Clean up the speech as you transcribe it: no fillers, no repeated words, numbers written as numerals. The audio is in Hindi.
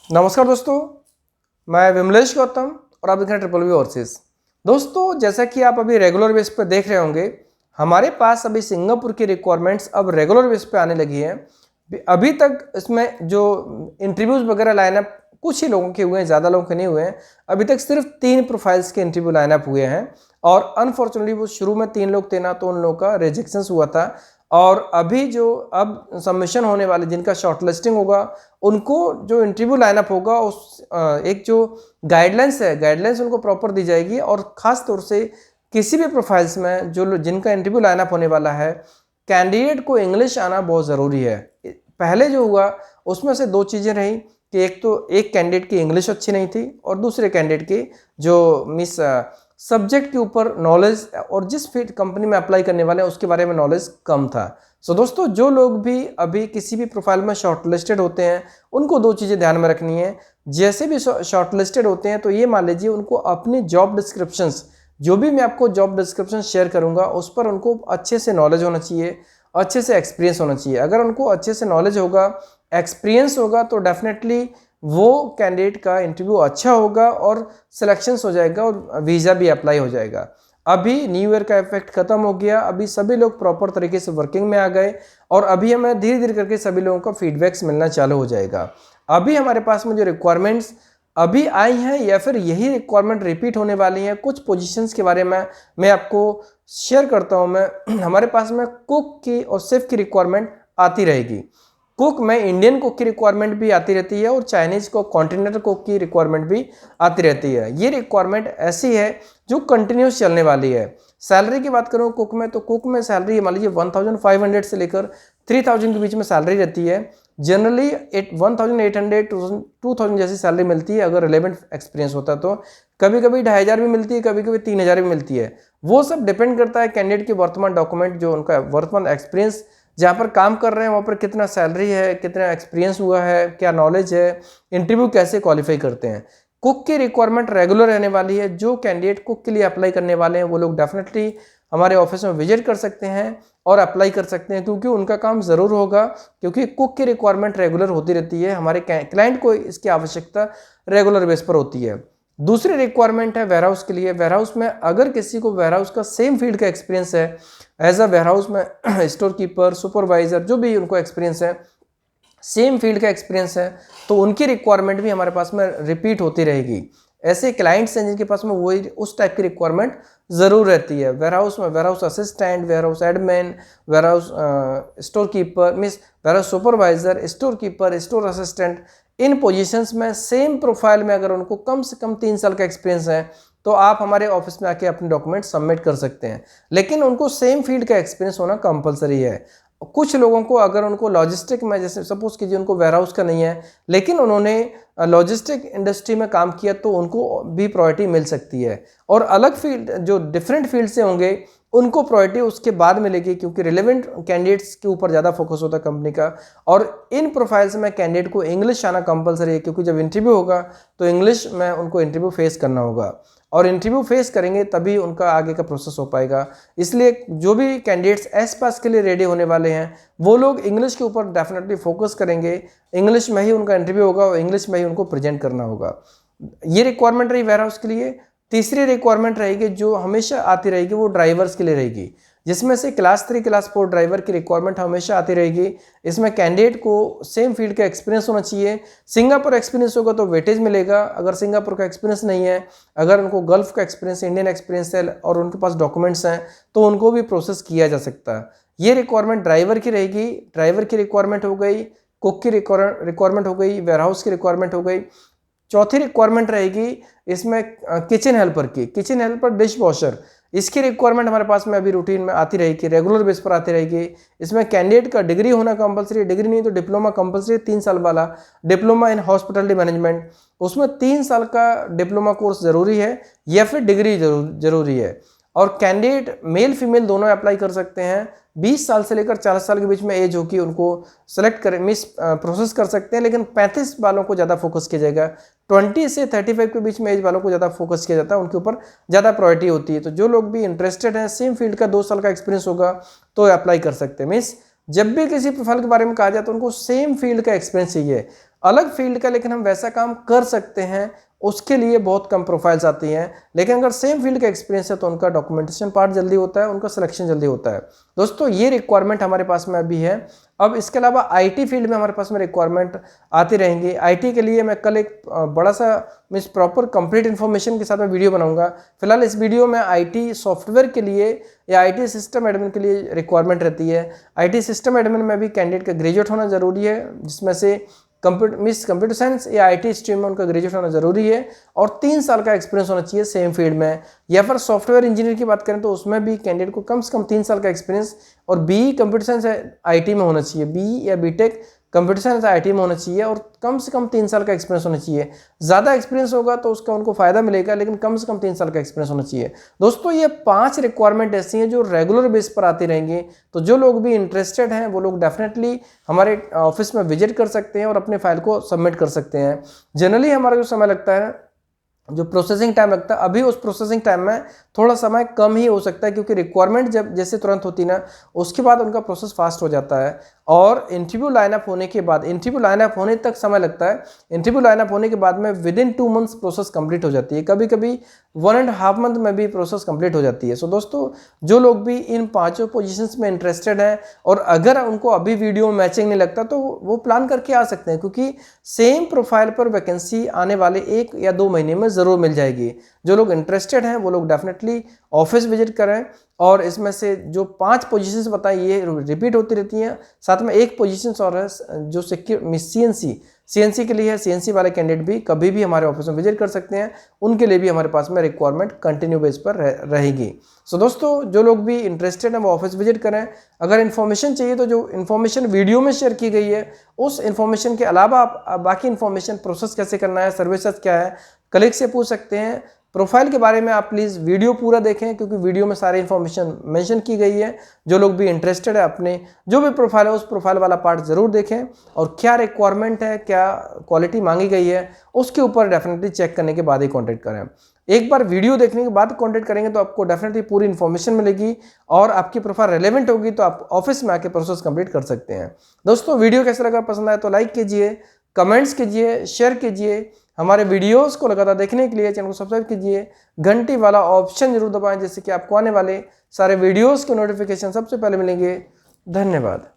नमस्कार दोस्तों, मैं विमलेश गौतम और आप देख रहे हैं ट्रिपल वी ओवरसीज। दोस्तों, जैसा कि आप अभी रेगुलर बेस पे देख रहे होंगे, हमारे पास अभी सिंगापुर की रिक्वायरमेंट्स अब रेगुलर बेस पे आने लगी हैं। अभी तक इसमें जो इंटरव्यूज़ वगैरह लाइनअप कुछ ही लोगों के हुए हैं, ज़्यादा लोगों के नहीं हुए हैं। अभी तक सिर्फ 3 प्रोफाइल्स के इंटरव्यू लाइनअप हुए हैं और अनफॉर्चुनेटली वो शुरू में 3 लोग थे ना, तो उन लोगों का रिजेक्शन हुआ था। और अभी जो अब सबमिशन होने वाले जिनका शॉर्टलिस्टिंग होगा, उनको जो इंटरव्यू लाइनअप होगा उस एक जो गाइडलाइंस उनको प्रॉपर दी जाएगी। और ख़ास तौर से किसी भी प्रोफाइल्स में जो जिनका इंटरव्यू लाइनअप होने वाला है, कैंडिडेट को इंग्लिश आना बहुत ज़रूरी है। पहले जो हुआ उसमें से 2 चीज़ें रही कि एक तो एक कैंडिडेट की इंग्लिश अच्छी नहीं थी और दूसरे कैंडिडेट की जो सब्जेक्ट के ऊपर नॉलेज और जिस फील्ड कंपनी में अप्लाई करने वाले हैं उसके बारे में नॉलेज कम था। सो दोस्तों, जो लोग भी अभी किसी भी प्रोफाइल में शॉर्टलिस्टेड होते हैं, उनको 2 चीज़ें ध्यान में रखनी है। जैसे भी शॉर्टलिस्टेड होते हैं तो ये मान लीजिए उनको अपनी जॉब डिस्क्रिप्शंस, जो भी मैं आपको जॉब डिस्क्रिप्शन शेयर करूंगा उस पर उनको अच्छे से नॉलेज होना चाहिए, अच्छे से एक्सपीरियंस होना चाहिए। अगर उनको अच्छे से नॉलेज होगा, एक्सपीरियंस होगा, तो डेफिनेटली वो कैंडिडेट का इंटरव्यू अच्छा होगा और सिलेक्शंस हो जाएगा और वीज़ा भी अप्लाई हो जाएगा। अभी न्यू ईयर का इफेक्ट खत्म हो गया, अभी सभी लोग प्रॉपर तरीके से वर्किंग में आ गए और अभी हमें धीरे धीरे करके सभी लोगों का फीडबैक्स मिलना चालू हो जाएगा। अभी हमारे पास में जो रिक्वायरमेंट्स अभी आई हैं या फिर यही रिक्वायरमेंट रिपीट होने वाली हैं, कुछ पोजीशंस के बारे में मैं आपको शेयर करता हूं। मैं हमारे पास में कुक की और शेफ की रिक्वायरमेंट आती रहेगी। कुक में इंडियन कुक की रिक्वायरमेंट भी आती रहती है और चाइनीज को कॉन्टिनेंटल कुक की रिक्वायरमेंट भी आती रहती है। ये रिक्वायरमेंट ऐसी है जो कंटिन्यूस चलने वाली है। सैलरी की बात करूँ कुक में, तो कुक में सैलरी मान लीजिए 1500 से लेकर 3000 के बीच में सैलरी रहती है। जनरली 1800 2000 जैसी सैलरी मिलती है अगर रिलेवेंट एक्सपीरियंस होता है तो। कभी कभी 2500 भी मिलती है, कभी कभी 3000 भी मिलती है। वो सब डिपेंड करता है कैंडिडेट के वर्तमान डॉक्यूमेंट, जो उनका वर्तमान एक्सपीरियंस जहाँ पर काम कर रहे हैं वहाँ पर कितना सैलरी है, कितना एक्सपीरियंस हुआ है, क्या नॉलेज है, इंटरव्यू कैसे क्वालिफाई करते हैं। कुक की रिक्वायरमेंट रेगुलर रहने वाली है। जो कैंडिडेट कुक के लिए अप्लाई करने वाले हैं वो लोग डेफिनेटली हमारे ऑफिस में विजिट कर सकते हैं और अप्लाई कर सकते हैं, क्योंकि उनका काम ज़रूर होगा, क्योंकि कुक की रिक्वायरमेंट रेगुलर होती रहती है। हमारे क्लाइंट को इसकी आवश्यकता रेगुलर बेस पर होती है। दूसरी रिक्वायरमेंट है वेयरहाउस के लिए। वेयरहाउस में अगर किसी को वेयरहाउस का सेम फील्ड का एक्सपीरियंस है, एज अ वेयरहाउस में स्टोर कीपर, सुपरवाइजर, जो भी उनको एक्सपीरियंस है, सेम फील्ड का एक्सपीरियंस है, तो उनकी रिक्वायरमेंट भी हमारे पास में रिपीट होती रहेगी। ऐसे क्लाइंट्स हैं जिनके पास में वही उस टाइप की रिक्वायरमेंट ज़रूर रहती है। वेयरहाउस में warehouse assistant, warehouse admin, warehouse store keeper means warehouse supervisor, store keeper, store assistant, इन पोजीशंस में सेम प्रोफाइल में अगर उनको कम से कम 3 साल का एक्सपीरियंस है तो आप हमारे ऑफिस में आके अपने डॉक्यूमेंट सबमिट कर सकते हैं। लेकिन उनको सेम फील्ड का एक्सपीरियंस होना कंपलसरी है। कुछ लोगों को अगर उनको लॉजिस्टिक में, जैसे सपोज कीजिए उनको वेयरहाउस का नहीं है लेकिन उन्होंने लॉजिस्टिक इंडस्ट्री में काम किया, तो उनको भी प्रायोरिटी मिल सकती है। और अलग फील्ड जो डिफरेंट फील्ड से होंगे उनको प्रायोरिटी उसके बाद मिलेगी, क्योंकि रिलेवेंट कैंडिडेट्स के ऊपर ज़्यादा फोकस होता है कंपनी का। और इन प्रोफाइल्स में कैंडिडेट को इंग्लिश आना कंपलसरी है, क्योंकि जब इंटरव्यू होगा तो इंग्लिश में उनको इंटरव्यू फेस करना होगा और इंटरव्यू फेस करेंगे तभी उनका आगे का प्रोसेस हो पाएगा। इसलिए जो भी कैंडिडेट्स एस पास के लिए रेडी होने वाले हैं वो लोग इंग्लिश के ऊपर डेफिनेटली फोकस करेंगे। इंग्लिश में ही उनका इंटरव्यू होगा और इंग्लिश में ही उनको प्रेजेंट करना होगा। ये रिक्वायरमेंट रही वेयरहाउस के लिए। तीसरी रिक्वायरमेंट रहेगी जो हमेशा आती रहेगी, वो ड्राइवर्स के लिए रहेगी, जिसमें से क्लास 3 क्लास 4 ड्राइवर की रिक्वायरमेंट हमेशा आती रहेगी। इसमें कैंडिडेट को सेम फील्ड का एक्सपीरियंस होना चाहिए। सिंगापुर एक्सपीरियंस होगा तो वेटेज मिलेगा। अगर सिंगापुर का एक्सपीरियंस नहीं है, अगर उनको गल्फ का एक्सपीरियंस, इंडियन एक्सपीरियंस है और उनके पास डॉक्यूमेंट्स हैं, तो उनको भी प्रोसेस किया जा सकता है। ये रिक्वायरमेंट ड्राइवर की रहेगी। ड्राइवर की रिक्वायरमेंट हो गई, कुक की रिक्वायरमेंट हो गई, वेयरहाउस की रिक्वायरमेंट हो गई। चौथी रिक्वायरमेंट रहेगी इसमें किचन हेल्पर की। किचन हेल्पर, डिश वॉशर, इसकी रिक्वायरमेंट हमारे पास में अभी रूटीन में आती रहेगी, रेगुलर बेस पर आती रहेगी। इसमें कैंडिडेट का डिग्री होना कंपलसरी है, डिग्री नहीं तो डिप्लोमा कंपलसरी, 3 साल वाला डिप्लोमा इन हॉस्पिटलिटी मैनेजमेंट। उसमें 3 साल का डिप्लोमा कोर्स जरूरी है या फिर डिग्री जरूरी है। और कैंडिडेट मेल फीमेल दोनों अप्लाई कर सकते हैं। 20 साल से लेकर 40 साल के बीच में एज होगी, उनको सेलेक्ट कर प्रोसेस कर सकते हैं, लेकिन 35 वालों को ज़्यादा फोकस किया जाएगा। 20 से 35 के बीच में एज वालों को ज़्यादा फोकस किया जाता है, उनके ऊपर ज़्यादा प्रायोरिटी होती है। तो जो लोग भी इंटरेस्टेड हैं, सेम फील्ड का 2 साल का एक्सपीरियंस होगा तो अप्लाई कर सकते हैं। मीन्स जब भी किसी प्रोफाइल के बारे में कहा जाए तो उनको सेम फील्ड का एक्सपीरियंस चाहिए। अलग फील्ड का लेकिन हम वैसा काम कर सकते हैं, उसके लिए बहुत कम प्रोफाइल्स आती हैं। लेकिन अगर सेम फील्ड का एक्सपीरियंस है तो उनका डॉक्यूमेंटेशन पार्ट जल्दी होता है, उनका सिलेक्शन जल्दी होता है। दोस्तों ये रिक्वायरमेंट हमारे पास में अभी है। अब इसके अलावा आईटी फील्ड में हमारे पास में रिक्वायरमेंट आती रहेंगी। आईटी के लिए मैं कल एक बड़ा सा मीन्स प्रॉपर कंप्लीट इन्फॉर्मेशन के साथ मैं वीडियो बनाऊंगा। फिलहाल इस वीडियो में आईटी सॉफ्टवेयर के लिए या आईटी सिस्टम एडमिन के लिए रिक्वायरमेंट रहती है। आईटी सिस्टम एडमिन में भी कैंडिडेट का ग्रेजुएट होना जरूरी है, जिसमें से कंप्यूटर साइंस या आईटी स्ट्रीम में उनका ग्रेजुएट होना जरूरी है और 3 साल का एक्सपीरियंस होना चाहिए सेम फील्ड में। या फिर सॉफ्टवेयर इंजीनियर की बात करें तो उसमें भी कैंडिडेट को कम से कम 3 साल का एक्सपीरियंस और बीई कंप्यूटर साइंस आईटी में होना चाहिए, बीई या बीटेक कंप्यूटर साइंस आईटी में होना चाहिए और कम से कम 3 साल का एक्सपीरियंस होना चाहिए। ज़्यादा एक्सपीरियंस होगा तो उसका उनको फायदा मिलेगा, लेकिन कम से कम 3 साल का एक्सपीरियंस होना चाहिए। दोस्तों ये 5 रिक्वायरमेंट ऐसी हैं जो रेगुलर बेस पर आती रहेंगी। तो जो लोग भी इंटरेस्टेड हैं वो लोग डेफिनेटली हमारे ऑफिस में विजिट कर सकते हैं और अपने फाइल को सबमिट कर सकते हैं। जनरली हमारा जो समय लगता है, जो प्रोसेसिंग टाइम लगता है, अभी उस प्रोसेसिंग टाइम में थोड़ा समय कम ही हो सकता है, क्योंकि रिक्वायरमेंट जब जैसे तुरंत होती ना उसके बाद उनका प्रोसेस फास्ट हो जाता है। और इंटरव्यू लाइनअप होने के बाद, इंटरव्यू लाइनअप होने तक समय लगता है। इंटरव्यू लाइनअप होने के बाद में with in 2 months process complete हो जाती है, कभी कभी 1.5 मंथ में भी प्रोसेस कंप्लीट हो जाती है। सो दोस्तों जो लोग भी इन 5 पोजीशंस में इंटरेस्टेड हैं और अगर उनको अभी वीडियो मैचिंग नहीं लगता तो वो प्लान करके आ सकते हैं, क्योंकि सेम प्रोफाइल पर वैकेंसी आने वाले 1 या 2 महीने में ज़रूर मिल जाएगी। जो लोग इंटरेस्टेड हैं वो लोग डेफिनेटली ऑफिस विजिट करें और इसमें से जो 5 पोजीशंस बताई ये रिपीट होती रहती हैं। साथ में एक पोजीशंस और है जो सीएनसी के लिए है। सीएनसी वाले कैंडिडेट भी कभी भी हमारे ऑफिस में विजिट कर सकते हैं, उनके लिए भी हमारे पास में रिक्वायरमेंट कंटिन्यू बेस पर रहेगी। सो दोस्तों जो लोग भी इंटरेस्टेड हैं वो ऑफिस विजिट करें। अगर इन्फॉर्मेशन चाहिए तो जो इन्फॉर्मेशन वीडियो में शेयर की गई है उस इन्फॉर्मेशन के अलावा आप बाकी इन्फॉर्मेशन, प्रोसेस कैसे करना है, सर्विसेज क्या है, कलीग से पूछ सकते हैं। प्रोफाइल के बारे में आप प्लीज़ वीडियो पूरा देखें, क्योंकि वीडियो में सारी इन्फॉर्मेशन मेंशन की गई है। जो लोग भी इंटरेस्टेड है अपने जो भी प्रोफाइल है उस प्रोफाइल वाला पार्ट ज़रूर देखें और क्या रिक्वायरमेंट है, क्या क्वालिटी मांगी गई है, उसके ऊपर डेफिनेटली चेक करने के बाद ही कॉन्टैक्ट करें। एक बार वीडियो देखने के बाद कॉन्टैक्ट करेंगे तो आपको डेफिनेटली पूरी इन्फॉर्मेशन मिलेगी और आपकी प्रोफाइल रेलेवेंट होगी तो आप ऑफिस में आके प्रोसेस कंप्लीट कर सकते हैं। दोस्तों वीडियो कैसा लगा, पसंद आए तो लाइक कीजिए, कमेंट्स कीजिए, शेयर कीजिए। हमारे वीडियोस को लगातार देखने के लिए चैनल को सब्सक्राइब कीजिए, घंटी वाला ऑप्शन जरूर दबाएं, जिससे कि आपको आने वाले सारे वीडियोस के नोटिफिकेशन सबसे पहले मिलेंगे। धन्यवाद।